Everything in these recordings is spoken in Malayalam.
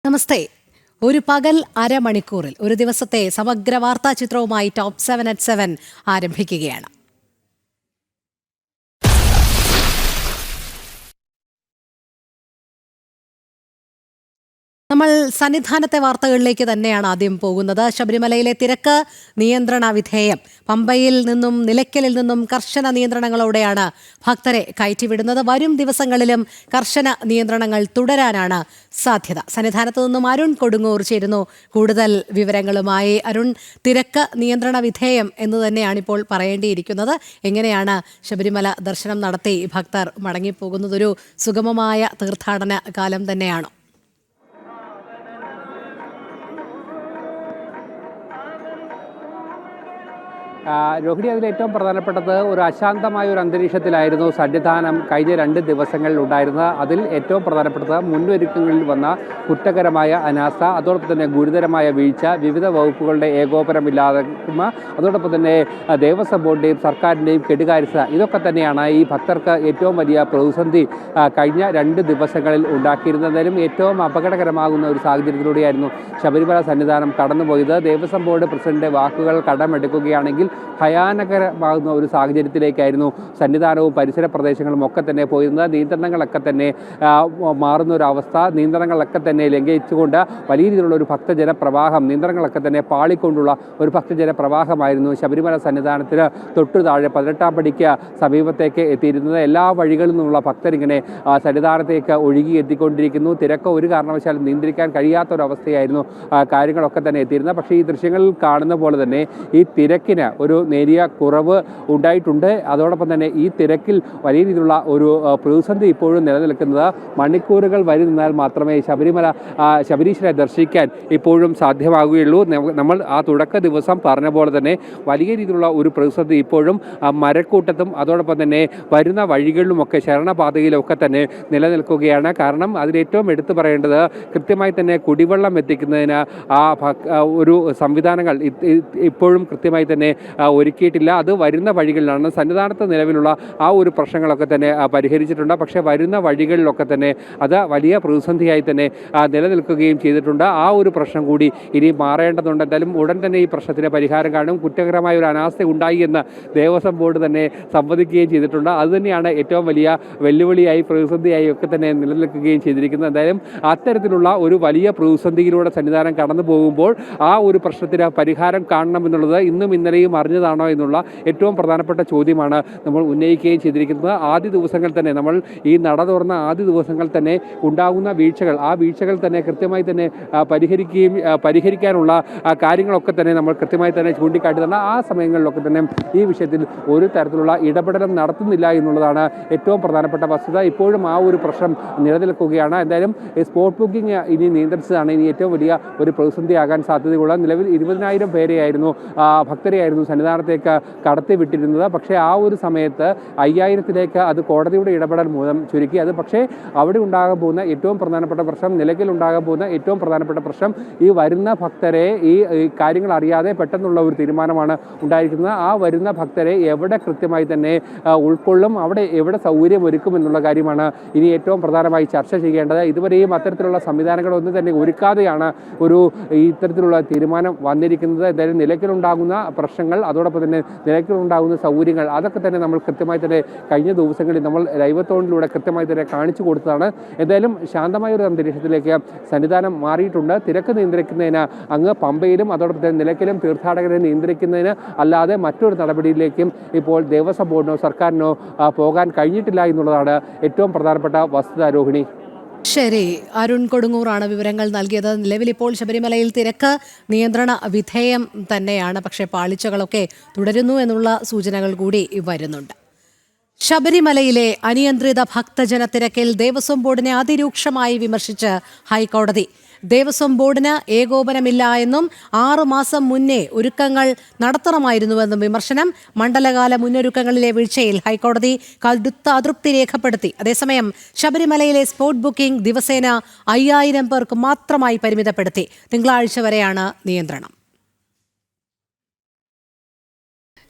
നമസ്തേ. ഒരു പകൽ അരമണിക്കൂറിൽ ഒരു ദിവസത്തെ സമഗ്ര വാർത്താ ചിത്രവുമായി ടോപ്പ് 7 at 7 ആരംഭിക്കുകയാണ്. നമ്മൾ സന്നിധാനത്തെ വാർത്തകളിലേക്ക് തന്നെയാണ് ആദ്യം പോകുന്നത്. ശബരിമലയിലെ തിരക്ക് നിയന്ത്രണ വിധേയം. പമ്പയിൽ നിന്നും നിലയ്ക്കലിൽ നിന്നും കർശന നിയന്ത്രണങ്ങളോടെയാണ് ഭക്തരെ കയറ്റിവിടുന്നത്. വരും ദിവസങ്ങളിലും കർശന നിയന്ത്രണങ്ങൾ തുടരാനാണ് സാധ്യത. സന്നിധാനത്ത് നിന്നും അരുൺ കൊടുങ്ങൂർ ചേരുന്നു കൂടുതൽ വിവരങ്ങളുമായി. അരുൺ, തിരക്ക് നിയന്ത്രണ വിധേയം എന്ന് തന്നെയാണ് ഇപ്പോൾ പറയേണ്ടിയിരിക്കുന്നത്. എങ്ങനെയാണ് ശബരിമല ദർശനം നടത്തി ഭക്തർ മടങ്ങിപ്പോകുന്നത്? ഒരു സുഗമമായ തീർത്ഥാടന കാലം തന്നെയാണോ? രോഹിണി, അതിൽ ഏറ്റവും പ്രധാനപ്പെട്ടത് ഒരു അശാന്തമായ ഒരു അന്തരീക്ഷത്തിലായിരുന്നു സന്നിധാനം കഴിഞ്ഞ 2 ദിവസങ്ങളിൽ ഉണ്ടായിരുന്നത്. അതിൽ ഏറ്റവും പ്രധാനപ്പെട്ടത് മുന്നൊരുക്കങ്ങളിൽ വന്ന കുറ്റകരമായ അനാസ്ഥ, അതോടൊപ്പം തന്നെ ഗുരുതരമായ വീഴ്ച, വിവിധ വകുപ്പുകളുടെ ഏകോപനമില്ലായ്മ, അതോടൊപ്പം തന്നെ ദേവസ്വം ബോർഡിൻ്റെയും സർക്കാരിൻ്റെയും കെടുകാര്യസ്ഥത, ഇതൊക്കെ തന്നെയാണ് ഈ ഭക്തർക്ക് ഏറ്റവും വലിയ പ്രതിസന്ധി കഴിഞ്ഞ 2 ദിവസങ്ങളിൽ ഉണ്ടാക്കിയിരുന്നതിലും ഏറ്റവും അപകടകരമാകുന്ന ഒരു സാഹചര്യത്തിലൂടെയായിരുന്നു ശബരിമല സന്നിധാനം കടന്നുപോയത്. ദേവസ്വം ബോർഡ് പ്രസിഡന്റ് വാക്കുകൾ കടമെടുക്കുകയാണെങ്കിൽ ഭയാനകരമാകുന്ന ഒരു സാഹചര്യത്തിലേക്കായിരുന്നു സന്നിധാനവും പരിസര പ്രദേശങ്ങളും ഒക്കെ തന്നെ പോയിരുന്നത്. നിയന്ത്രണങ്ങളൊക്കെ തന്നെ മാറുന്ന ഒരു അവസ്ഥ, നിയന്ത്രണങ്ങളൊക്കെ തന്നെ ലംഘിച്ചുകൊണ്ട് വലിയ രീതിയിലുള്ള ഒരു ഭക്തജന പ്രവാഹം, നിയന്ത്രണങ്ങളൊക്കെ തന്നെ പാളിക്കൊണ്ടുള്ള ഒരു ഭക്തജന പ്രവാഹമായിരുന്നു ശബരിമല സന്നിധാനത്തിന് തൊട്ടു താഴെ 18-ാം പടിക്ക് സമീപത്തേക്ക് എത്തിയിരുന്നത്. എല്ലാ വഴികളിൽ നിന്നുള്ള ഭക്തരിങ്ങനെ സന്നിധാനത്തേക്ക് ഒഴുകി എത്തിക്കൊണ്ടിരിക്കുന്നു. തിരക്ക് ഒരു കാരണവശാലും നിയന്ത്രിക്കാൻ കഴിയാത്തൊരവസ്ഥയായിരുന്നു കാര്യങ്ങളൊക്കെ തന്നെ എത്തിയിരുന്നത്. പക്ഷേ ഈ ദൃശ്യങ്ങളിൽ കാണുന്ന പോലെ തന്നെ ഈ തിരക്കിന് ഒരു നേരിയ കുറവ് ഉണ്ടായിട്ടുണ്ട്. അതോടൊപ്പം തന്നെ ഈ തിരക്കിൽ വലിയ രീതിയിലുള്ള ഒരു പ്രതിസന്ധി ഇപ്പോഴും നിലനിൽക്കുന്നത് മണിക്കൂറുകൾ വരി നിന്നാൽ മാത്രമേ ശബരീശ്വരനെ ദർശിക്കാൻ ഇപ്പോഴും സാധ്യമാകുകയുള്ളൂ. നമ്മൾ ആ തുടക്ക ദിവസം പറഞ്ഞ പോലെ തന്നെ വലിയ രീതിയിലുള്ള ഒരു പ്രതിസന്ധി ഇപ്പോഴും മരക്കൂട്ടത്തും അതോടൊപ്പം തന്നെ വരുന്ന വഴികളിലുമൊക്കെ ശരണപാതയിലൊക്കെ തന്നെ നിലനിൽക്കുകയാണ്. കാരണം അതിലേറ്റവും എടുത്തു പറയേണ്ടത് കൃത്യമായി തന്നെ കുടിവെള്ളം എത്തിക്കുന്നതിന് ഒരു സംവിധാനങ്ങൾ ഇപ്പോഴും കൃത്യമായി തന്നെ ഒരുക്കിയിട്ടില്ല. അത് വരുന്ന വഴികളിലാണ്. സന്നിധാനത്ത് നിലവിലുള്ള ആ ഒരു പ്രശ്നങ്ങളൊക്കെ തന്നെ പരിഹരിച്ചിട്ടുണ്ട്. പക്ഷേ വരുന്ന വഴികളിലൊക്കെ തന്നെ അത് വലിയ പ്രതിസന്ധിയായി തന്നെ നിലനിൽക്കുകയും ചെയ്തിട്ടുണ്ട്. ആ ഒരു പ്രശ്നം കൂടി ഇനി മാറേണ്ടതുണ്ട്. എന്തായാലും ഉടൻ തന്നെ ഈ പ്രശ്നത്തിന് പരിഹാരം കാണും. കുറ്റകരമായ ഒരു അനാസ്ഥ ഉണ്ടായി എന്ന് ദേവസ്വം ബോർഡ് തന്നെ സമ്മതിക്കുകയും ചെയ്തിട്ടുണ്ട്. അതുതന്നെയാണ് ഏറ്റവും വലിയ വെല്ലുവിളിയായി പ്രതിസന്ധിയായി ഒക്കെ തന്നെ നിലനിൽക്കുകയും ചെയ്തിരിക്കുന്നത്. എന്തായാലും അത്തരത്തിലുള്ള ഒരു വലിയ പ്രതിസന്ധിയിലൂടെ സന്നിധാനം കടന്നു പോകുമ്പോൾ ആ ഒരു പ്രശ്നത്തിന് പരിഹാരം കാണണമെന്നുള്ളത് ഇന്നും ഇന്നലെയും അറിഞ്ഞതാണോ എന്നുള്ള ഏറ്റവും പ്രധാനപ്പെട്ട ചോദ്യമാണ് നമ്മൾ ഉന്നയിക്കുകയും ചെയ്തിരിക്കുന്നത്. ആദ്യ ദിവസങ്ങൾ തന്നെ നമ്മൾ ഈ നട തുറന്ന ആദ്യ ദിവസങ്ങൾ തന്നെ ഉണ്ടാകുന്ന വീഴ്ചകൾ, ആ വീഴ്ചകൾ തന്നെ കൃത്യമായി തന്നെ പരിഹരിക്കാനുള്ള കാര്യങ്ങളൊക്കെ തന്നെ നമ്മൾ കൃത്യമായി തന്നെ ചൂണ്ടിക്കാട്ടുന്നുണ്ട്. ആ സമയങ്ങളിലൊക്കെ തന്നെ ഈ വിഷയത്തിൽ ഒരു തരത്തിലുള്ള ഇടപെടലും നടത്തുന്നില്ല എന്നുള്ളതാണ് ഏറ്റവും പ്രധാനപ്പെട്ട വസ്തുത. ഇപ്പോഴും ആ ഒരു പ്രശ്നം നിലനിൽക്കുകയാണ്. എന്തായാലും സ്പോട്ട് ബുക്കിംഗ് ഇനി നിയന്ത്രിച്ചതാണ് ഇനി ഏറ്റവും വലിയ ഒരു പ്രതിസന്ധിയാകാൻ സാധ്യതയുള്ള. നിലവിൽ 20,000 പേരെയായിരുന്നു ഭക്തരെയായിരുന്നു സന്നിധാനത്തേക്ക് കടത്തിവിട്ടിരുന്നത്. പക്ഷേ ആ ഒരു സമയത്ത് 5,000-ലേക്ക് അത് കോടതിയുടെ ഇടപെടൽ മൂലം ചുരുക്കി. അത് പക്ഷേ അവിടെ ഉണ്ടാകാൻ പോകുന്ന ഏറ്റവും പ്രധാനപ്പെട്ട പ്രശ്നം, നിലയ്ക്കൽ ഉണ്ടാകാൻ പോകുന്ന ഏറ്റവും പ്രധാനപ്പെട്ട പ്രശ്നം, ഈ വരുന്ന ഭക്തരെ ഈ കാര്യങ്ങൾ അറിയാതെ പെട്ടെന്നുള്ള ഒരു തീരുമാനമാണ് ഉണ്ടായിരിക്കുന്നത്. ആ വരുന്ന ഭക്തരെ എവിടെ കൃത്യമായി തന്നെ ഉൾക്കൊള്ളും, അവിടെ എവിടെ സൗകര്യം ഒരുക്കും എന്നുള്ള കാര്യമാണ് ഇനി ഏറ്റവും പ്രധാനമായി ചർച്ച ചെയ്യേണ്ടത്. ഇതുവരെയും അത്തരത്തിലുള്ള സംവിധാനങ്ങളൊന്നും തന്നെ ഒരുക്കാതെയാണ് ഇത്തരത്തിലുള്ള തീരുമാനം വന്നിരിക്കുന്നത്. എന്തായാലും നിലയ്ക്കലുണ്ടാകുന്ന പ്രശ്നങ്ങൾ, അതോടൊപ്പം തന്നെ നിലയ്ക്കലുണ്ടാകുന്ന സൗകര്യങ്ങൾ, അതൊക്കെ തന്നെ നമ്മൾ കൃത്യമായി തന്നെ കഴിഞ്ഞ ദിവസങ്ങളിൽ നമ്മൾ ലൈവത്തോണിലൂടെ കൃത്യമായി തന്നെ കാണിച്ചു കൊടുത്തതാണ്. എന്തായാലും ശാന്തമായ ഒരു അന്തരീക്ഷത്തിലേക്ക് സന്നിധാനം മാറിയിട്ടുണ്ട്. തിരക്ക് നിയന്ത്രിക്കുന്നതിന് അങ്ങ് പമ്പയിലും അതോടൊപ്പം തന്നെ നിലയ്ക്കലും തീർത്ഥാടകരെ നിയന്ത്രിക്കുന്നതിന് അല്ലാതെ മറ്റൊരു നടപടിയിലേക്കും ഇപ്പോൾ ദേവസ്വം ബോർഡിനോ സർക്കാരിനോ പോകാൻ കഴിഞ്ഞിട്ടില്ല എന്നുള്ളതാണ് ഏറ്റവും പ്രധാനപ്പെട്ട വസ്തുത. രോഹിണി, ശരി. അരുൺ കൊടുങ്ങൂറാണ് വിവരങ്ങൾ നൽകിയത്. നിലവിലിപ്പോൾ ശബരിമലയിൽ തിരക്ക് നിയന്ത്രണ വിധേയം തന്നെയാണ്. പക്ഷേ പാളിച്ചകളൊക്കെ തുടരുന്നു എന്നുള്ള സൂചനകൾ കൂടി വരുന്നുണ്ട്. ശബരിമലയിലെ അനിയന്ത്രിത ഭക്തജന തിരക്കിൽ ദേവസ്വം ബോർഡിനെ അതിരൂക്ഷമായി വിമർശിച്ച് ഹൈക്കോടതി. ദേവസ്വം ബോർഡിന് ഏകോപനമില്ല എന്നും 6 മാസം മുന്നേ ഒരുക്കങ്ങൾ നടത്തണമായിരുന്നുവെന്നും വിമർശനം. മണ്ഡലകാല മുന്നൊരുക്കങ്ങളിലെ വീഴ്ചയിൽ ഹൈക്കോടതി കടുത്ത അതൃപ്തി രേഖപ്പെടുത്തി. അതേസമയം ശബരിമലയിലെ സ്പോട്ട് ബുക്കിംഗ് ദിവസേന 5,000 പേർക്ക് മാത്രമായി പരിമിതപ്പെടുത്തി. തിങ്കളാഴ്ച വരെയാണ് നിയന്ത്രണം.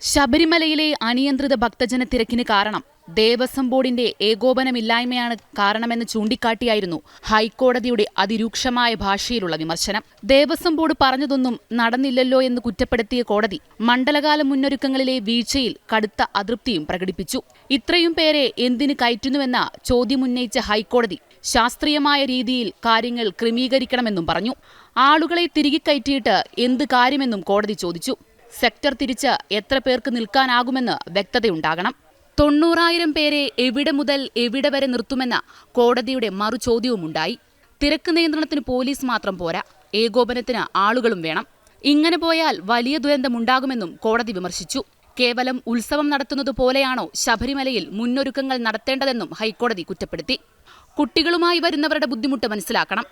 ശബരിമലയിലെ അനിയന്ത്രിത ഭക്തജന തിരക്കിന് കാരണം ദേവസ്വം ബോർഡിന്റെ ഏകോപനമില്ലായ്മയാണ് കാരണമെന്ന് ചൂണ്ടിക്കാട്ടിയായിരുന്നു ഹൈക്കോടതിയുടെ അതിരൂക്ഷമായ ഭാഷയിലുള്ള വിമർശനം. ദേവസ്വം ബോർഡ് പറഞ്ഞതൊന്നും നടന്നില്ലല്ലോ എന്ന് കുറ്റപ്പെടുത്തിയ കോടതി മണ്ഡലകാല മുന്നൊരുക്കങ്ങളിലെ വീഴ്ചയിൽ കടുത്ത അതൃപ്തിയും പ്രകടിപ്പിച്ചു. ഇത്രയും പേരെ എന്തിന് കയറ്റുന്നുവെന്ന ചോദ്യമുന്നയിച്ച ഹൈക്കോടതി ശാസ്ത്രീയമായ രീതിയിൽ കാര്യങ്ങൾ ക്രമീകരിക്കണമെന്നും പറഞ്ഞു. ആളുകളെ തിരികെ കയറ്റിയിട്ട് എന്ത് കാര്യമെന്നും കോടതി ചോദിച്ചു. സെക്ടർ തിരിച്ച് എത്ര പേർക്ക് നിൽക്കാനാകുമെന്ന് വ്യക്തതയുണ്ടാകണം. 90,000 പേരെ എവിടെ മുതൽ എവിടെ വരെ നിർത്തുമെന്ന കോടതിയുടെ മറുചോദ്യവുമുണ്ടായി. തിരക്ക് നിയന്ത്രണത്തിന് പോലീസ് മാത്രം പോരാ, ഏകോപനത്തിന് ആളുകളും വേണം. ഇങ്ങനെ പോയാൽ വലിയ ദുരന്തമുണ്ടാകുമെന്നും കോടതി വിമർശിച്ചു. കേവലം ഉത്സവം നടത്തുന്നത് പോലെയാണോ ശബരിമലയിൽ മുന്നൊരുക്കങ്ങൾ നടത്തേണ്ടതെന്നും ഹൈക്കോടതി കുറ്റപ്പെടുത്തി. കുട്ടികളുമായി വരുന്നവരുടെ ബുദ്ധിമുട്ട് മനസ്സിലാക്കണം.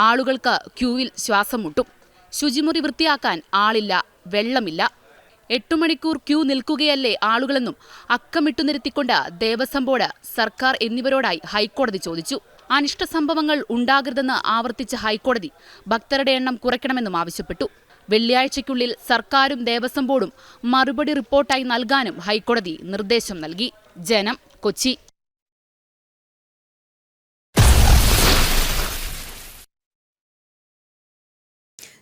ആളുകൾക്ക് ക്യൂവിൽ ശ്വാസം മുട്ടും. ശുചിമുറി വൃത്തിയാക്കാൻ ആളില്ല, വെള്ളമില്ല. 8 മണിക്കൂർ ക്യൂ നിൽക്കുകയല്ലേ ആളുകളെന്നും അക്കമിട്ടു നിരത്തിക്കൊണ്ട് ദേവസ്വം ബോർഡ്, സർക്കാർ എന്നിവരോടായി ഹൈക്കോടതി ചോദിച്ചു. അനിഷ്ട സംഭവങ്ങൾ ഉണ്ടാകരുതെന്ന് ആവർത്തിച്ച ഹൈക്കോടതി ഭക്തരുടെ എണ്ണം കുറയ്ക്കണമെന്നും ആവശ്യപ്പെട്ടു. വെള്ളിയാഴ്ചയ്ക്കുള്ളിൽ സർക്കാരും ദേവസ്വം ബോർഡും മറുപടി റിപ്പോർട്ടായി നൽകാനും ഹൈക്കോടതി നിർദ്ദേശം നൽകി. ജനം, കൊച്ചി.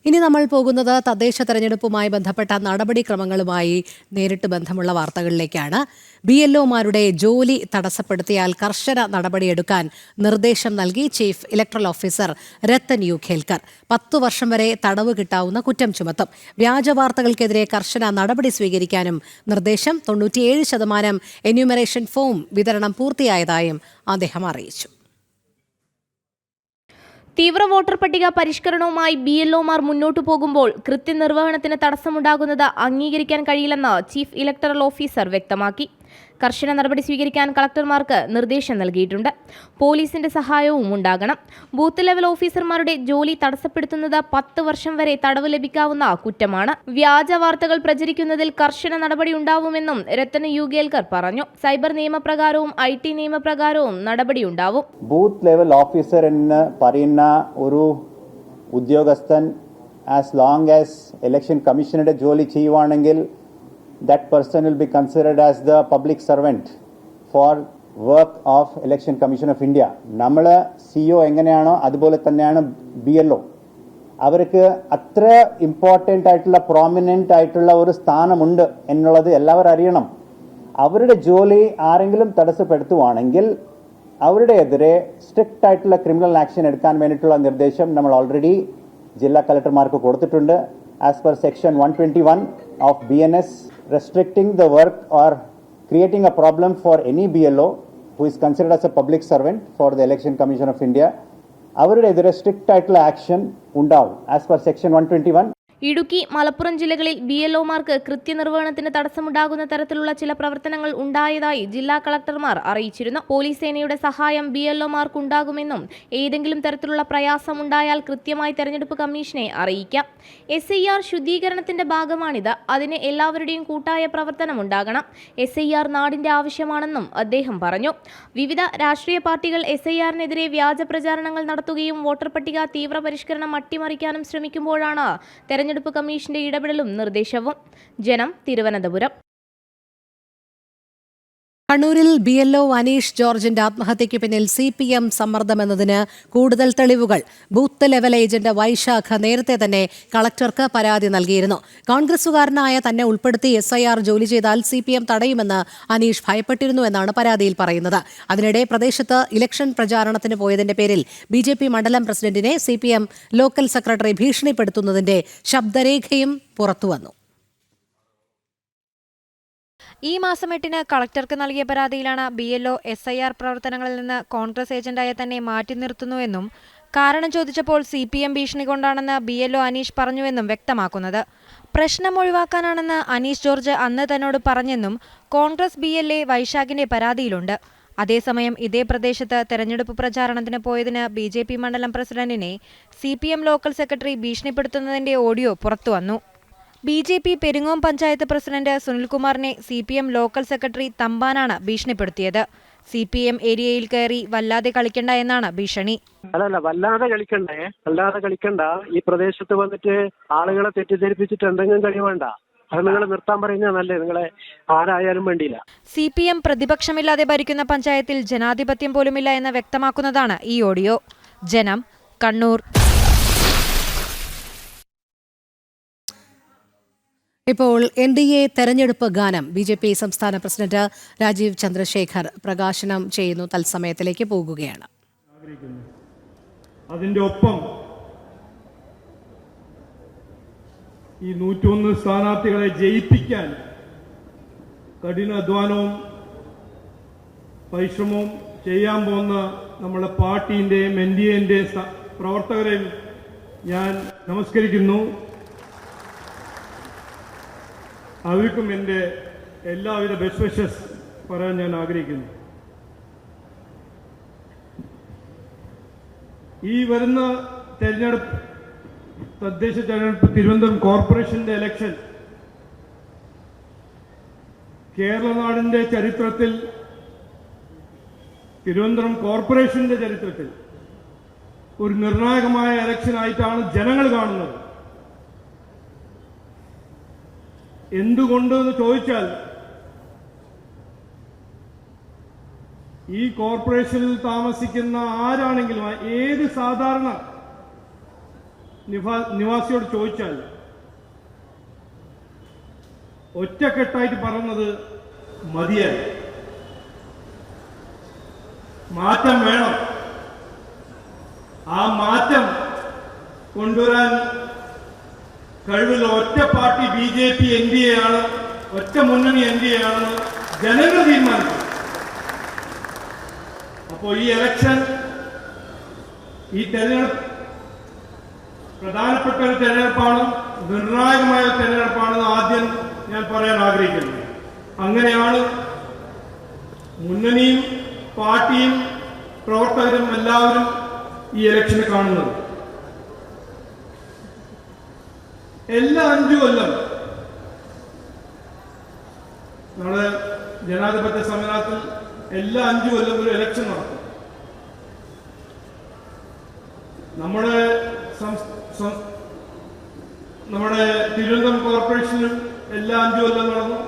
ഇനി നമ്മൾ പോകുന്നത് തദ്ദേശ തെരഞ്ഞെടുപ്പുമായി ബന്ധപ്പെട്ട നടപടിക്രമങ്ങളുമായി നേരിട്ട് ബന്ധമുള്ള വാർത്തകളിലേക്കാണ്. BLOമാരുടെ ജോലി തടസ്സപ്പെടുത്തിയാൽ കർശന നടപടിയെടുക്കാൻ നിർദ്ദേശം നൽകി chief electoral officer Rathan U Kelkar. 10 വർഷം വരെ തടവ് കിട്ടാവുന്ന കുറ്റം ചുമത്തും. വ്യാജ വാർത്തകൾക്കെതിരെ കർശന നടപടി സ്വീകരിക്കാനും നിർദ്ദേശം. 97% എന്യൂമറേഷൻ ഫോം വിതരണം പൂർത്തിയായതായും അദ്ദേഹം അറിയിച്ചു. തീവ്ര വോട്ടർ പട്ടിക പരിഷ്കരണവുമായി BLOമാർ മുന്നോട്ടു പോകുമ്പോൾ കൃത്യനിർവഹണത്തിന് തടസ്സമുണ്ടാകുന്നത് അംഗീകരിക്കാൻ കഴിയില്ലെന്ന് ചീഫ് ഇലക്ടറൽ ഓഫീസർ വ്യക്തമാക്കി. കർശന നടപടി സ്വീകരിക്കാൻ കളക്ടർമാർക്ക് നിർദ്ദേശം നൽകിയിട്ടുണ്ട്. പോലീസിന്റെ സഹായവും ഉണ്ടാകണം. ബൂത്ത് ലെവൽ ഓഫീസർമാരുടെ ജോലി തടസ്സപ്പെടുത്തുന്നത് 10 വർഷം വരെ തടവ് ലഭിക്കാവുന്ന കുറ്റമാണ്. വ്യാജ വാർത്തകൾ പ്രചരിക്കുന്നതിൽ കർശന നടപടി ഉണ്ടാവുമെന്നും രത്തൻ യു ഖേൽക്കർ പറഞ്ഞു. സൈബർ നിയമപ്രകാരവും IT നിയമപ്രകാരവും നടപടിയുണ്ടാവും. ബൂത്ത് ലെവൽ ഓഫീസർ എന്ന് പറയുന്ന ഒരു ഉദ്യോഗസ്ഥൻ ആസ് ലോങ് ആസ് ഇലക്ഷൻ കമ്മീഷനുടെ ജോലി ചെയ്യുവാണെങ്കിൽ that person will be considered as the public servant for work of Election Commission of India. നമ്മള് CEO എങ്ങനെയാണോ അതുപോലെ തന്നെയാണ് BLO. അവർക്ക് അത്ര ഇമ്പോർട്ടൻ്റ് ആയിട്ടുള്ള പ്രോമിനൻ്റ് ആയിട്ടുള്ള ഒരു സ്ഥാനമുണ്ട് എന്നുള്ളത് എല്ലാവരും അറിയണം. അവരുടെ ജോലി ആരെങ്കിലും തടസ്സപ്പെടുത്തുവാണെങ്കിൽ അവരുടെ എതിരെ സ്ട്രിക്റ്റ് ആയിട്ടുള്ള ക്രിമിനൽ ആക്ഷൻ എടുക്കാൻ വേണ്ടിയിട്ടുള്ള നിർദ്ദേശം നമ്മൾ ഓൾറെഡി ജില്ലാ കളക്ടർമാർക്ക് കൊടുത്തിട്ടുണ്ട്. As per section 121 of BNS, restricting the work or creating a problem for any BLO who is considered as a public servant for the Election Commission of India, അവരുടെ എതിരെ സ്ട്രിക്റ്റ് ആയിട്ടുള്ള ആക്ഷൻ ഉണ്ടാവും as per section 121. Idukki, Malappuram ജില്ലകളിൽ BLOമാർക്ക് കൃത്യനിർവഹണത്തിന് തടസ്സമുണ്ടാകുന്ന തരത്തിലുള്ള ചില പ്രവർത്തനങ്ങൾ ഉണ്ടായതായി ജില്ലാ കളക്ടർമാർ അറിയിച്ചിരുന്നു. പോലീസ് സേനയുടെ സഹായം BLOമാർക്ക് ഉണ്ടാകുമെന്നും ഏതെങ്കിലും തരത്തിലുള്ള പ്രയാസം ഉണ്ടായാൽ കൃത്യമായി തെരഞ്ഞെടുപ്പ് കമ്മീഷനെ അറിയിക്കാം. SIR ശുദ്ധീകരണത്തിന്റെ ഭാഗമാണിത്. അതിന് എല്ലാവരുടെയും കൂട്ടായ പ്രവർത്തനം ഉണ്ടാകണം. SIR നാടിന്റെ ആവശ്യമാണെന്നും അദ്ദേഹം പറഞ്ഞു. വിവിധ രാഷ്ട്രീയ പാർട്ടികൾ SIRനെതിരെ വ്യാജ പ്രചാരണങ്ങൾ നടത്തുകയും വോട്ടർ പട്ടിക തീവ്ര പരിഷ്കരണം അട്ടിമറിക്കാനും ശ്രമിക്കുമ്പോഴാണ് തെരഞ്ഞെടുപ്പ് കമ്മീഷന്റെ ഇടപെടലും നിർദ്ദേശവും. ജനം, തിരുവനന്തപുരം. കണ്ണൂരിൽ BLO അനീഷ് ജോർജിന്റെ ആത്മഹത്യയ്ക്ക് പിന്നിൽ CPM സമ്മർദ്ദമെന്നതിന് കൂടുതൽ തെളിവുകൾ. ബൂത്ത് ലെവൽ ഏജന്റ് വൈശാഖ നേരത്തെ തന്നെ കളക്ടർക്ക് പരാതി നൽകിയിരുന്നു. കോൺഗ്രസുകാരനായ തന്നെ ഉൾപ്പെടുത്തി SIR ജോലി ചെയ്താൽ CPM തടയുമെന്ന് അനീഷ് ഭയപ്പെട്ടിരുന്നു എന്നാണ് പരാതിയിൽ പറയുന്നത്. അതിനിടെ പ്രദേശത്ത് ഇലക്ഷൻ പ്രചാരണത്തിന് പോയതിന്റെ പേരിൽ BJP മണ്ഡലം പ്രസിഡന്റിനെ CPM ലോക്കൽ സെക്രട്ടറി ഭീഷണിപ്പെടുത്തുന്നതിന്റെ ശബ്ദരേഖയും പുറത്തുവന്നു. ഈ മാസം 8-ന് കളക്ടർക്ക് നൽകിയ പരാതിയിലാണ് BLO SIR പ്രവർത്തനങ്ങളിൽ നിന്ന് കോൺഗ്രസ് ഏജന്റായ തന്നെ മാറ്റി നിർത്തുന്നുവെന്നും കാരണം ചോദിച്ചപ്പോൾ CPM ഭീഷണി കൊണ്ടാണെന്ന് BLO അനീഷ് പറഞ്ഞുവെന്നും വ്യക്തമാക്കുന്നത്. പ്രശ്നം ഒഴിവാക്കാനാണെന്ന് അനീഷ് ജോർജ് അന്ന് തന്നോട് പറഞ്ഞെന്നും കോൺഗ്രസ് BLA വൈശാഖിന്റെ പരാതിയിലുണ്ട്. അതേസമയം ഇതേ പ്രദേശത്ത് തെരഞ്ഞെടുപ്പ് പ്രചാരണത്തിന് പോയതിന് BJP മണ്ഡലം പ്രസിഡന്റിനെ CPM ലോക്കൽ സെക്രട്ടറി ഭീഷണിപ്പെടുത്തുന്നതിന്റെ ഓഡിയോ പുറത്തുവന്നു. BJP പെരിങ്ങോം പഞ്ചായത്ത് പ്രസിഡന്റ് സുനിൽകുമാറിനെ CPM ലോക്കൽ സെക്രട്ടറി തമ്പാനാണ് ഭീഷണിപ്പെടുത്തിയത്. CPM ഏരിയയിൽ കയറി വല്ലാതെ കളിക്കണ്ട എന്നാണ് ഭീഷണി. അല്ലല്ല, വല്ലാതെ കളിക്കണ്ട. ഈ പ്രദേശത്ത് വന്നിട്ട് ആളുകളെ തെറ്റിദ്ധരിപ്പിച്ചിട്ട് എന്തെങ്കിലും കഴിവേണ്ട. അത് നിങ്ങൾ നിർത്താൻ പറയുന്നത് നല്ലത്. നിങ്ങളെ ആരായാലും വേണ്ടിയില്ല. CPM പ്രതിപക്ഷമില്ലാതെ ഭരിക്കുന്ന പഞ്ചായത്തിൽ ജനാധിപത്യം പോലുമില്ല എന്ന് വ്യക്തമാക്കുന്നതാണ് ഈ ഓഡിയോ. ജനം, കണ്ണൂർ. ഇപ്പോൾ NDA തെരഞ്ഞെടുപ്പ് ഗാനം BJP സംസ്ഥാന പ്രസിഡന്റ് രാജീവ് ചന്ദ്രശേഖർ പ്രകാശനം ചെയ്യുന്നു. തത്സമയത്തിലേക്ക് പോകുകയാണ്. അതിന്റെ ഒപ്പം ഈ 101 സ്ഥാനാർത്ഥികളെ ജയിപ്പിക്കാൻ കഠിനാധ്വാനവും പരിശ്രമവും ചെയ്യാൻ പോകുന്ന നമ്മുടെ പാർട്ടിന്റെയും NDAന്റെയും പ്രവർത്തകരെയും ഞാൻ നമസ്കരിക്കുന്നു. അവർക്കും എൻ്റെ എല്ലാവിധ ബെസ്റ്റ് വിഷസ് പറയാൻ ഞാൻ ആഗ്രഹിക്കുന്നു. ഈ വരുന്ന തെരഞ്ഞെടുപ്പ്, തദ്ദേശ തെരഞ്ഞെടുപ്പ്, തിരുവനന്തപുരം കോർപ്പറേഷന്റെ ഇലക്ഷൻ കേരളനാടിന്റെ ചരിത്രത്തിൽ, തിരുവനന്തപുരം കോർപ്പറേഷന്റെ ചരിത്രത്തിൽ ഒരു നിർണായകമായ ഇലക്ഷനായിട്ടാണ് ജനങ്ങൾ കാണുന്നത്. എന്തുകൊണ്ടെന്ന് ചോദിച്ചാൽ, ഈ കോർപ്പറേഷനിൽ താമസിക്കുന്ന ആരാണെങ്കിലും, ഏത് സാധാരണ നിവാസിയോട് ചോദിച്ചാൽ ഒറ്റക്കെട്ടായിട്ട് പറയുന്നത് മതിയായി, മാറ്റം വേണം. ആ മാറ്റം കൊണ്ടുവരാൻ കഴിവുള്ള ഒറ്റ പാർട്ടി BJP NDA ആണ്, ഒറ്റ മുന്നണി NDA ആണെന്ന് ജനങ്ങൾ തീരുമാനിച്ചു. അപ്പോൾ ഈ ഇലക്ഷൻ, ഈ തെരഞ്ഞെടുപ്പ് പ്രധാനപ്പെട്ട ഒരു തെരഞ്ഞെടുപ്പാണ്, നിർണായകമായ തെരഞ്ഞെടുപ്പാണെന്ന് ആദ്യം ഞാൻ പറയാൻ ആഗ്രഹിക്കുന്നു. അങ്ങനെയാണ് മുന്നണിയും പാർട്ടിയും പ്രവർത്തകരും എല്ലാവരും ഈ ഇലക്ഷനെ കാണുന്നത്. എല്ലാ 5 കൊല്ലം നമ്മുടെ ജനാധിപത്യ സംവിധാനത്തിൽ എല്ലാ 5 കൊല്ലം ഒരു ഇലക്ഷൻ നടക്കും. നമ്മുടെ തിരുവനന്തപുരം കോർപ്പറേഷനിലും എല്ലാ 5 കൊല്ലം നടന്നു.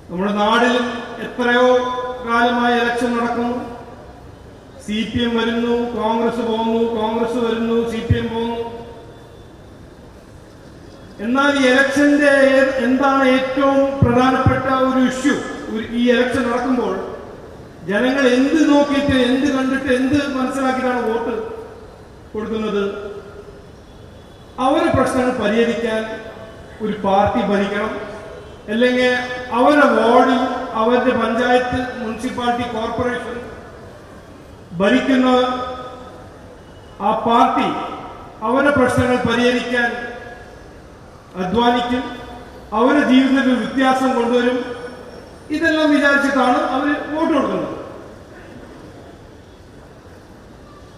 നമ്മുടെ നാടിലും എത്രയോ കാലമായി ഇലക്ഷൻ നടക്കുന്നു. CPM വരുന്നു, കോൺഗ്രസ് പോകുന്നു, കോൺഗ്രസ് വരുന്നു, CPM പോകുന്നു. എന്നാൽ ഈ ഇലക്ഷന്റെ എന്താണ് ഏറ്റവും പ്രധാനപ്പെട്ട ഒരു ഇഷ്യൂ? ഈ ഇലക്ഷൻ നടക്കുമ്പോൾ ജനങ്ങൾ എന്ത് നോക്കിയിട്ട്, എന്ത് കണ്ടിട്ട്, എന്ത് മനസ്സിലാക്കിയിട്ടാണ് വോട്ട് കൊടുക്കുന്നത്? അവരുടെ പ്രശ്നങ്ങൾ പരിഹരിക്കാൻ ഒരു പാർട്ടി ഭരിക്കണം. അല്ലെങ്കിൽ അവരുടെ വാർഡിൽ, അവരുടെ പഞ്ചായത്ത്, മുനിസിപ്പാലിറ്റി, കോർപ്പറേഷൻ ഭരിക്കുന്ന ആ പാർട്ടി അവരുടെ പ്രശ്നങ്ങൾ പരിഹരിക്കാൻ അധ്വാനിക്കും, അവരുടെ ജീവിതത്തിൽ വ്യത്യാസം കൊണ്ടുവരും. ഇതെല്ലാം വിചാരിച്ചിട്ടാണ് അവർ വോട്ട് കൊടുക്കുന്നത്.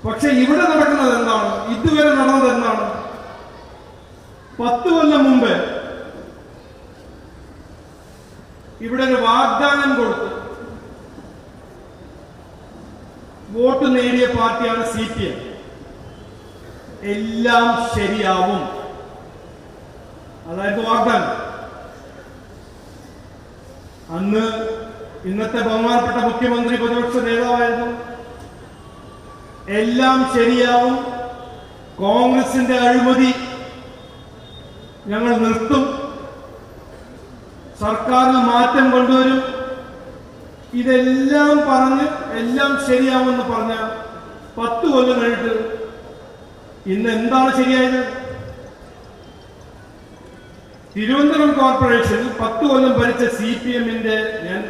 പക്ഷെ ഇവിടെ നടക്കുന്നത് എന്താണ്? ഇതുവരെ നടന്നത് എന്താണ്? 10 കൊല്ലം മുമ്പ് ഇവിടെ ഒരു വാഗ്ദാനം കൊടുത്ത് വോട്ട് നേടിയ പാർട്ടിയാണ് CPM. എല്ലാം ശരിയാവും, അതായത് വാഗ്ദാനം. അന്ന് ഇന്നത്തെ ബഹുമാനപ്പെട്ട മുഖ്യമന്ത്രി പ്രതിപക്ഷ നേതാവായിരുന്നു. എല്ലാം ശരിയാവും, കോൺഗ്രസിന്റെ അഴിമതി ഞങ്ങൾ നിർത്തും, സർക്കാരിൽ മാറ്റം കൊണ്ടുവരും, ഇതെല്ലാം പറഞ്ഞ് എല്ലാം ശരിയാവുമെന്ന് പറഞ്ഞ 10 കൊല്ലം കഴിഞ്ഞിട്ട് ഇന്ന് എന്താണ് ശരിയായത്? തിരുവനന്തപുരം കോർപ്പറേഷനിൽ 10 കൊല്ലം ഭരിച്ച CPMന്റെ, ഞാൻ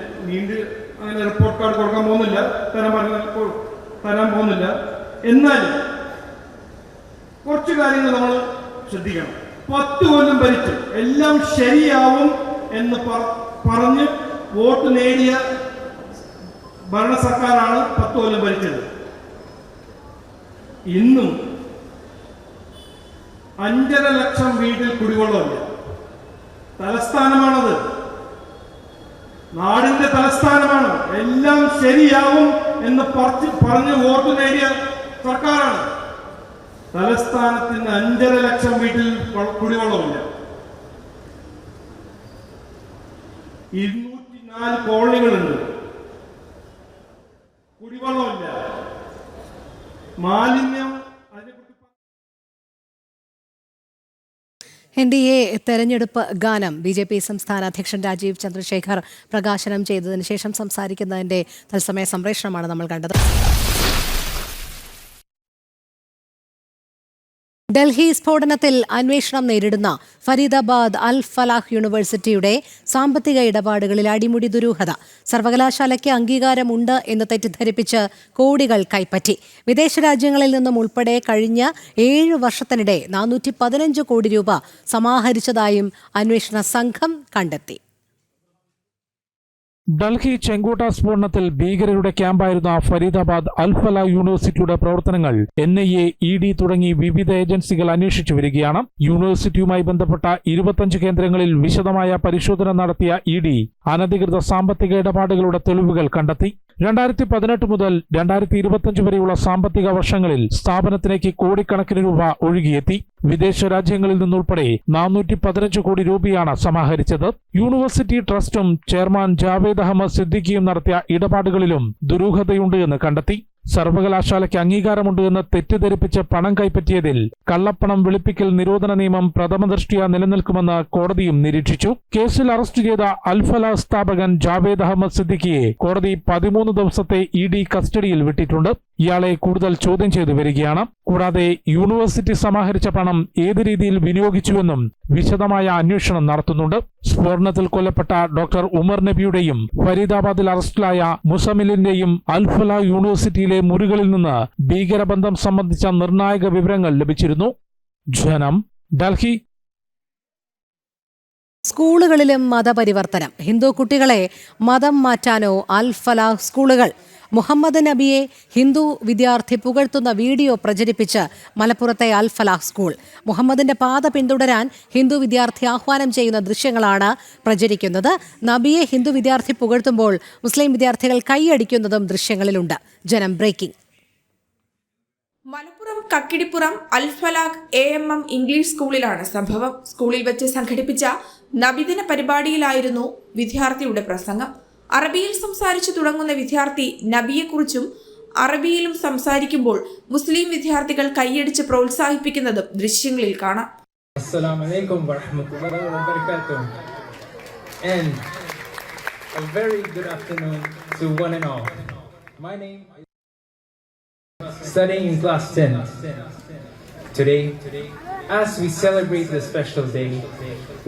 അങ്ങനെ റിപ്പോർട്ട് കാർഡ് കൊടുക്കാൻ പോകുന്നില്ല, തരാൻ പോകുന്നില്ല. എന്നാലും കുറച്ച് കാര്യങ്ങൾ നമ്മൾ ശ്രദ്ധിക്കണം. 10 കൊല്ലം ഭരിച്ച് എല്ലാം ശരിയാവും എന്ന് പറഞ്ഞ് വോട്ട് നേടിയ ഭരണ സർക്കാരാണ് 10 കൊല്ലം ഭരിച്ചത്. ഇന്നും 5.5 ലക്ഷം വീട്ടിൽ കുടിവെള്ളമില്ല. തലസ്ഥാനമാണത്, നാടിന്റെ തലസ്ഥാനമാണ്. എല്ലാം ശരിയാവും എന്ന് പറഞ്ഞ് വോട്ട് നേടിയ സർക്കാരാണ്. തലസ്ഥാനത്തിന് 5.5 ലക്ഷം വീട്ടിൽ കുടിവെള്ളമില്ല. 204 കോളനികളുണ്ട്. കുടിവെള്ളമില്ല, മാലിന്യം. NDA തെരഞ്ഞെടുപ്പ് ഗാനം BJP സംസ്ഥാന അധ്യക്ഷൻ രാജീവ് ചന്ദ്രശേഖർ പ്രകാശനം ചെയ്തതിനു ശേഷം സംസാരിക്കുന്നതിന്റെ തത്സമയ സംപ്രേഷണമാണ് നമ്മൾ കണ്ടത്. ഡൽഹി സ്ഫോടനത്തിൽ അന്വേഷണം നേരിടുന്ന ഫരീദാബാദ് അൽ ഫലാഹ് യൂണിവേഴ്സിറ്റിയുടെ സാമ്പത്തിക ഇടപാടുകളിൽ അടിമുടി ദുരൂഹത. സർവകലാശാലയ്ക്ക് അംഗീകാരമുണ്ട് എന്ന് തെറ്റിദ്ധരിപ്പിച്ച് കോടികൾ കൈപ്പറ്റി. വിദേശ രാജ്യങ്ങളിൽ നിന്നും ഉൾപ്പെടെ കഴിഞ്ഞ 7 വർഷത്തിനിടെ 415 കോടി രൂപ സമാഹരിച്ചതായും അന്വേഷണ സംഘം കണ്ടെത്തി. ഡൽഹി ചെങ്കോട്ട സ്ഫോടനത്തിൽ ഭീകരരുടെ ക്യാമ്പായിരുന്ന ഫരീദാബാദ് അൽഫല യൂണിവേഴ്സിറ്റിയുടെ പ്രവർത്തനങ്ങൾ NIA, ED തുടങ്ങി വിവിധ ഏജൻസികൾ അന്വേഷിച്ചു വരികയാണ്. യൂണിവേഴ്സിറ്റിയുമായി ബന്ധപ്പെട്ട 25 കേന്ദ്രങ്ങളിൽ വിശദമായ പരിശോധന നടത്തിയ ED അനധികൃത സാമ്പത്തിക ഇടപാടുകളുടെ തെളിവുകൾ കണ്ടെത്തി. 2018 മുതൽ 2025 വരെയുള്ള സാമ്പത്തിക വർഷങ്ങളിൽ സ്ഥാപനത്തിലേക്ക് കോടിക്കണക്കിന് രൂപ ഒഴുകിയെത്തി. വിദേശ രാജ്യങ്ങളിൽ നിന്നുൾപ്പെടെ 415 കോടി രൂപയാണ് സമാഹരിച്ചത്. യൂണിവേഴ്സിറ്റി ട്രസ്റ്റും ചെയർമാൻ ജാവേദ് അഹമ്മദ് സിദ്ദിഖിയും നടത്തിയ ഇടപാടുകളിലും ദുരൂഹതയുണ്ട് എന്ന് കണ്ടെത്തി. സർവകലാശാലയ്ക്ക് അംഗീകാരമുണ്ട് എന്ന് തെറ്റിദ്ധരിപ്പിച്ച് പണം കൈപ്പറ്റിയതിൽ കള്ളപ്പണം വെളുപ്പിക്കൽ നിരോധന നിയമം പ്രഥമദൃഷ്ട്യാ നിലനിൽക്കുമെന്ന് കോടതിയും നിരീക്ഷിച്ചു. കേസിൽ അറസ്റ്റ് ചെയ്ത അൽഫല സ്ഥാപകൻ ജാവേദ് അഹമ്മദ് സിദ്ദിഖിയെ കോടതി 13 ദിവസത്തെ ED കസ്റ്റഡിയിൽ വിട്ടിട്ടുണ്ട്. ഇയാളെ കൂടുതൽ ചോദ്യം ചെയ്തു വരികയാണ്. കൂടാതെ യൂണിവേഴ്സിറ്റി സമാഹരിച്ച പണം ഏത് രീതിയിൽ വിനിയോഗിച്ചുവെന്നും വിശദമായ അന്വേഷണം നടത്തുന്നുണ്ട്. സ്ഫോടനത്തിൽ കൊല്ലപ്പെട്ട ഡോക്ടർ ഉമർ നബിയുടെയും ഫരീദാബാദിൽ അറസ്റ്റിലായ മുസമിലിന്റെയും അൽഫല യൂണിവേഴ്സിറ്റിയിലെ മുറികളിൽ നിന്ന് ഭീകരബന്ധം സംബന്ധിച്ച നിർണായക വിവരങ്ങൾ ലഭിച്ചിരുന്നു. ജനം, ഡൽഹി. സ്കൂളുകളിലും മതപരിവർത്തനം. ഹിന്ദു കുട്ടികളെ മതം മാറ്റാനോ അൽ ഫലാഹ് സ്കൂളുകൾ. മുഹമ്മദ് നബിയെ ഹിന്ദു വിദ്യാർത്ഥി പുകഴ്ത്തുന്ന വീഡിയോ പ്രചരിപ്പിച്ച് മലപ്പുറത്തെ അൽ ഫലാഹ് സ്കൂൾ. മുഹമ്മദിന്റെ പാത പിന്തുടരാൻ ഹിന്ദു വിദ്യാർത്ഥി ആഹ്വാനം ചെയ്യുന്ന ദൃശ്യങ്ങളാണ് പ്രചരിക്കുന്നത്. നബിയെ ഹിന്ദു വിദ്യാർത്ഥി പുകഴ്ത്തുമ്പോൾ മുസ്ലിം വിദ്യാർത്ഥികൾ കൈയടിക്കുന്നതും ദൃശ്യങ്ങളിലുണ്ട്. ജനം ബ്രേക്കിംഗ്. മലപ്പുറം കക്കിടിപ്പുറം അൽ ഫലാഹ് AMM ഇംഗ്ലീഷ് സ്കൂളിലാണ് സംഭവം. സ്കൂളിൽ വെച്ച് സംഘടിപ്പിച്ച നബിദിന പരിപാടിയിലായിരുന്നു വിദ്യാർത്ഥിയുടെ പ്രസംഗം. അറബിയിൽ സംസാരിച്ചു തുടങ്ങുന്ന വിദ്യാർത്ഥി നബിയെക്കുറിച്ചും അറബിയിലും സംസാരിക്കുമ്പോൾ മുസ്ലിം വിദ്യാർത്ഥികൾ കൈയടിച്ച് പ്രോത്സാഹിപ്പിക്കുന്നതും ദൃശ്യങ്ങളിൽ കാണാം. Assalamu alaikum warahmatullahi wabarakatuh. And a very good afternoon to one and all. My name is studying in class 10. Today, as we celebrate this special day,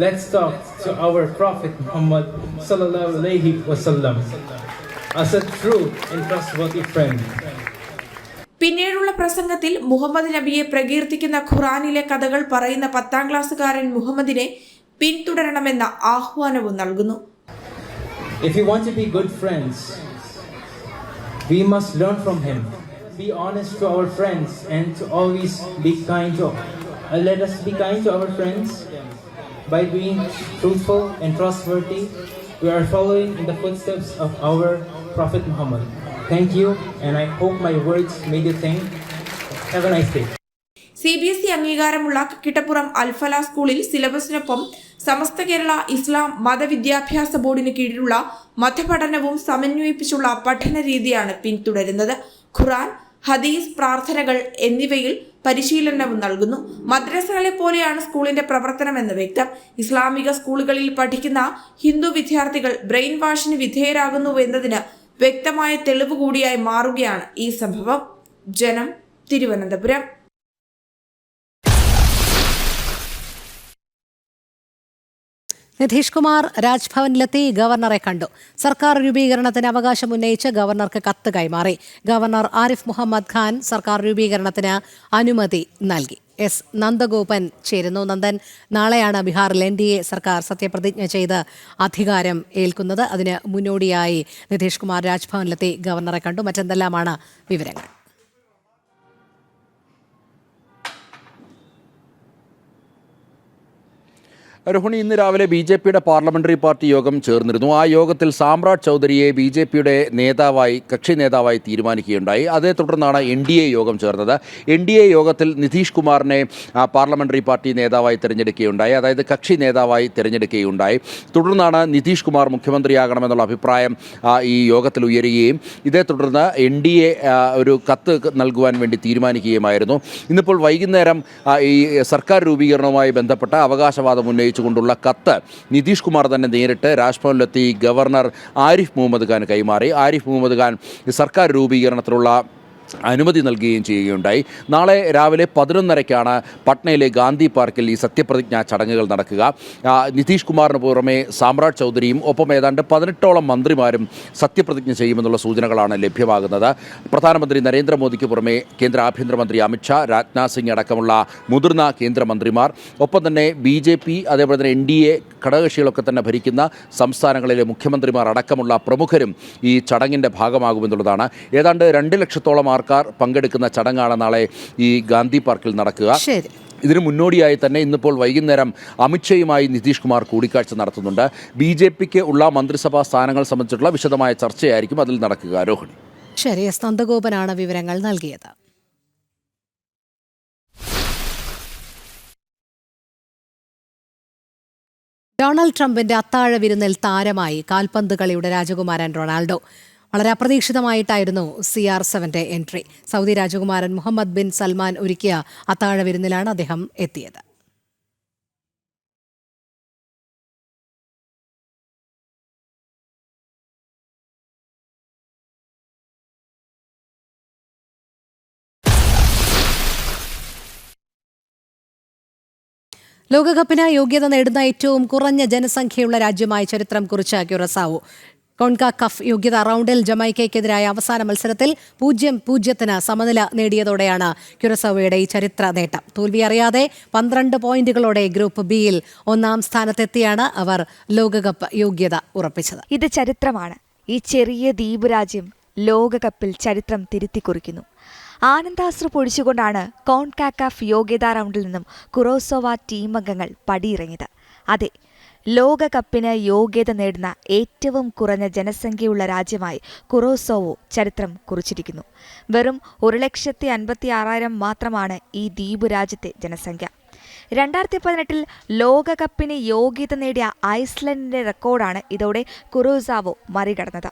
let's talk to our Prophet Muhammad sallallahu alaihi wasallam as a true and trustworthy friend. പിന്നീടുള്ള പ്രസംഗത്തിൽ മുഹമ്മദ് നബിയെ പ്രകീർത്തിക്കുന്ന ഖുറാനിലെ കഥകൾ പറയുന്ന 10ാം ക്ലാസ്സുകാരൻ മുഹമ്മദിനെ പിന്തുടരണമെന്ന ആഹ്വാനവും നൽകുന്നു. If you want to be good friends, we must learn from him. Be honest to our friends and to always be kind to let us be kind to our friends by being truthful and trustworthy. We are following in the footsteps of our Prophet Muhammad. Thank you, and I hope my words made you think. Have a nice day. CBSE അംഗീകാരമുള്ള കക്കിട്ടപ്പുറം അൽഫല സ്കൂളിൽ സിലബസിനൊപ്പം സമസ്ത കേരള ഇസ്ലാം മതവിദ്യാഭ്യാസ ബോർഡിന് കീഴിലുള്ള മതപഠനവും സമന്വയിപ്പിച്ചുള്ള പഠന രീതിയാണ് പിന്തുടരുന്നത്. ഖുർആൻ, ഹദീസ്, പ്രാർത്ഥനകൾ എന്നിവയിൽ പരിശീലനവും നൽകുന്നു. മദ്രസകളെ പോലെയാണ് സ്കൂളിന്റെ പ്രവർത്തനമെന്ന് വ്യക്തം. ഇസ്ലാമിക സ്കൂളുകളിൽ പഠിക്കുന്ന ഹിന്ദു വിദ്യാർത്ഥികൾ ബ്രെയിൻ വാഷിന് വിധേയരാകുന്നുവെന്നതിന് വ്യക്തമായ തെളിവ് കൂടിയായി മാറുകയാണ് ഈ സംഭവം. ജനം, തിരുവനന്തപുരം. നിതീഷ് കുമാർ രാജ്ഭവനിലെത്തി ഗവർണറെ കണ്ടു. സർക്കാർ രൂപീകരണത്തിന് അവകാശം ഉന്നയിച്ച് ഗവർണർക്ക് കത്ത് കൈമാറി. ഗവർണർ ആരിഫ് മുഹമ്മദ് ഖാൻ സർക്കാർ രൂപീകരണത്തിന് അനുമതി നൽകി. നന്ദഗോപൻ ചേരുന്നു. നന്ദൻ, നാളെയാണ് ബീഹാറിൽ NDA സർക്കാർ സത്യപ്രതിജ്ഞ ചെയ്ത് അധികാരം ഏൽക്കുന്നത്. അതിന് മുന്നോടിയായി നിതീഷ് കുമാർ രാജ്ഭവനിലെത്തി ഗവർണറെ കണ്ടു. മറ്റെന്തെല്ലാമാണ് വിവരങ്ങൾ? രോഹിണി, ഇന്ന് രാവിലെ ബി.ജെ.പിയുടെ പാർലമെന്ററി പാർട്ടി യോഗം ചേർന്നിരുന്നു. ആ യോഗത്തിൽ സാമ്രാട്ട് ചൗധരിയെ ബി.ജെ.പിയുടെ കക്ഷി നേതാവായി തീരുമാനിക്കുകയുണ്ടായി. അതേ തുടർന്നാണ് NDA യോഗം ചേർന്നത്. NDA യോഗത്തിൽ നിതീഷ് കുമാറിനെ പാർലമെന്ററി പാർട്ടി നേതാവായി തിരഞ്ഞെടുക്കുകയുണ്ടായി, അതായത് കക്ഷി നേതാവായി തിരഞ്ഞെടുക്കുകയുണ്ടായി. തുടർന്നാണ് നിതീഷ് കുമാർ മുഖ്യമന്ത്രിയാകണമെന്നുള്ള അഭിപ്രായം ഈ യോഗത്തിൽ ഉയരുകയും ഇതേ തുടർന്ന് NDA ഒരു കത്ത് നൽകുവാൻ വേണ്ടി തീരുമാനിക്കുകയുമായിരുന്നു. ഇന്നിപ്പോൾ വൈകുന്നേരം ഈ സർക്കാർ രൂപീകരണവുമായി ബന്ധപ്പെട്ട അവകാശവാദം ഉന്നയിച്ചുകൊണ്ടുള്ള കത്ത് നിതീഷ് കുമാർ തന്നെ നേരിട്ട് രാജ്ഭവനിലെത്തി ഗവർണർ ആരിഫ് മുഹമ്മദ് ഖാൻ കൈമാറി. ആരിഫ് മുഹമ്മദ് ഖാൻ സർക്കാർ രൂപീകരണത്തിനുള്ള അനുമതി നൽകുകയും ചെയ്യുകയുണ്ടായി. നാളെ രാവിലെ 11:30-ക്കാണ് പട്നയിലെ ഗാന്ധി പാർക്കിൽ ഈ സത്യപ്രതിജ്ഞാ ചടങ്ങുകൾ നടക്കുക. നിതീഷ് കുമാറിന് പുറമെ സാമ്രാട്ട് ചൗധരിയും ഒപ്പം ഏതാണ്ട് 18ഓളം മന്ത്രിമാരും സത്യപ്രതിജ്ഞ ചെയ്യുമെന്നുള്ള സൂചനകളാണ് ലഭ്യമാകുന്നത്. പ്രധാനമന്ത്രി നരേന്ദ്രമോദിക്ക് പുറമെ കേന്ദ്ര ആഭ്യന്തരമന്ത്രി അമിത്ഷാ, രാജ്നാഥ് സിംഗ് അടക്കമുള്ള മുതിർന്ന കേന്ദ്രമന്ത്രിമാർ, ഒപ്പം തന്നെ BJP അതേപോലെ തന്നെ NDA ഘടകകക്ഷികളൊക്കെ തന്നെ ഭരിക്കുന്ന സംസ്ഥാനങ്ങളിലെ മുഖ്യമന്ത്രിമാർ അടക്കമുള്ള പ്രമുഖരും ഈ ചടങ്ങിൻ്റെ ഭാഗമാകുമെന്നുള്ളതാണ്. ഏതാണ്ട് 2 ലക്ഷത്തോളം ആൾക്കാർ പങ്കെടുക്കുന്ന ചടങ്ങാണ് നാളെ ഈ ഗാന്ധി പാർക്കിൽ നടക്കുക. ഇതിനു മുന്നോടിയായി തന്നെ ഇന്നിപ്പോൾ വൈകുന്നേരം അമിത്ഷയുമായി നിതീഷ് കുമാർ കൂടിക്കാഴ്ച നടത്തുന്നുണ്ട്. BJPക്ക് ഉള്ള മന്ത്രിസഭാ സ്ഥാനങ്ങൾ സംബന്ധിച്ചിട്ടുള്ള വിശദമായ ചർച്ചയായിരിക്കും അതിൽ നടക്കുക. രോഹിണി. ശരി, എസ് നന്ദഗോപനാണ് വിവരങ്ങൾ നൽകിയത്. ഡൊണാൾഡ് ട്രംപിന്റെ അത്താഴ വിരുന്നിൽ താരമായി കാൽപന്ത് കളിയുടെ രാജകുമാരൻ റൊണാൾഡോ. വളരെ അപ്രതീക്ഷിതമായിട്ടായിരുന്നു CR7 എൻട്രി. സൗദി രാജകുമാരൻ മുഹമ്മദ് ബിൻ സൽമാൻ ഒരുക്കിയ അത്താഴ വിരുന്നിലാണ് അദ്ദേഹം എത്തിയത്. ലോകകപ്പിന് യോഗ്യത നേടുന്ന ഏറ്റവും കുറഞ്ഞ ജനസംഖ്യയുള്ള രാജ്യമായി ചരിത്രം കുറിച്ച ക്യുറസാവോ. കോൺകാക്കഫ് യോഗ്യത റൗണ്ടിൽ ജമൈക്കയ്ക്കെതിരായ അവസാന മത്സരത്തിൽ 0-0 സമനില നേടിയതോടെയാണ് ക്യുറസാവോയുടെ ഈ ചരിത്ര നേട്ടം. തോൽവി അറിയാതെ 12 പോയിന്റുകളോടെ ഗ്രൂപ്പ് ബിയിൽ 1-ാം സ്ഥാനത്തെത്തിയാണ് അവർ ലോകകപ്പ് യോഗ്യത ഉറപ്പിച്ചത്. ഇത് ചരിത്രമാണ്. ഈ ചെറിയ ദ്വീപ് രാജ്യം ലോകകപ്പിൽ ചരിത്രം തിരുത്തിക്കുറിക്കുന്നു. ആനന്ദാശ്രു പൊഴിച്ചുകൊണ്ടാണ് കോൺകാക്കാഫ് യോഗ്യതാ റൗണ്ടിൽ നിന്നും കുറോസോവ ടീം അംഗങ്ങൾ പടിയിറങ്ങിയത്. അതെ, ലോകകപ്പിന് യോഗ്യത നേടുന്ന ഏറ്റവും കുറഞ്ഞ ജനസംഖ്യയുള്ള രാജ്യമായി കുറോസോവോ ചരിത്രം കുറിച്ചിരിക്കുന്നു. വെറും 1,56,000 മാത്രമാണ് ഈ ദ്വീപ് രാജ്യത്തെ ജനസംഖ്യ. 2018 ലോകകപ്പിന് യോഗ്യത നേടിയ ഐസ്ലൻഡിന്റെ റെക്കോർഡാണ് ഇതോടെ കുറോസാവോ മറികടന്നത്.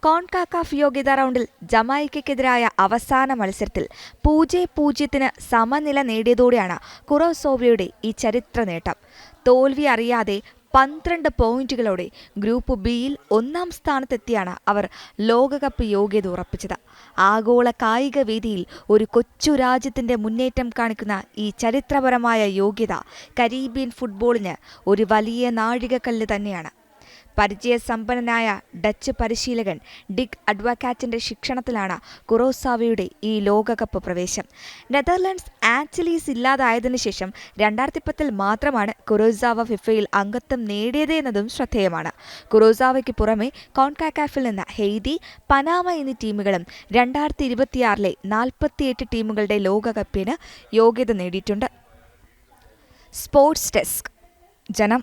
കോൺകാക്കാഫ് യോഗ്യതാ റൗണ്ടിൽ ജമൈക്കയ്ക്കെതിരായ അവസാന മത്സരത്തിൽ 0-0 സമനില നേടിയതോടെയാണ് കുറോസോവോയുടെ ഈ ചരിത്ര നേട്ടം. തോൽവി അറിയാതെ 12 പോയിന്റുകളോടെ ഗ്രൂപ്പ് ബിയിൽ 1-ാം സ്ഥാനത്തെത്തിയാണ് അവർ ലോകകപ്പ് യോഗ്യത ഉറപ്പിച്ചത്. ആഗോള കായിക വേദിയിൽ ഒരു കൊച്ചു രാജ്യത്തിന്റെ മുന്നേറ്റം കാണിക്കുന്ന ഈ ചരിത്രപരമായ യോഗ്യത കരീബിയൻ ഫുട്ബോളിന് ഒരു വലിയ നാഴികക്കല്ല് തന്നെയാണ്. പരിചയസമ്പന്നനായ ഡച്ച് പരിശീലകൻ ഡിക് അഡ്വക്കാറ്റിന്റെ ശിക്ഷണത്തിലാണ് കുറോസാവോയുടെ ഈ ലോകകപ്പ് പ്രവേശം. നെതർലൻഡ്സ് ആഞ്ചലീസ് ഇല്ലാതായതിനു ശേഷം 2010 മാത്രമാണ് കുറോസാവോ ഫിഫയിൽ അംഗത്വം നേടിയത് എന്നതും ശ്രദ്ധേയമാണ്. കുറോസാവോയ്ക്ക് പുറമെ കോൺകാക്കാഫിൽ നിന്ന് ഹെയ്തി, പനാമ എന്നീ ടീമുകളും 2026 48 ടീമുകളുടെ ലോകകപ്പിന് യോഗ്യത നേടിയിട്ടുണ്ട്. സ്പോർട്സ് ഡെസ്ക്, ജനം.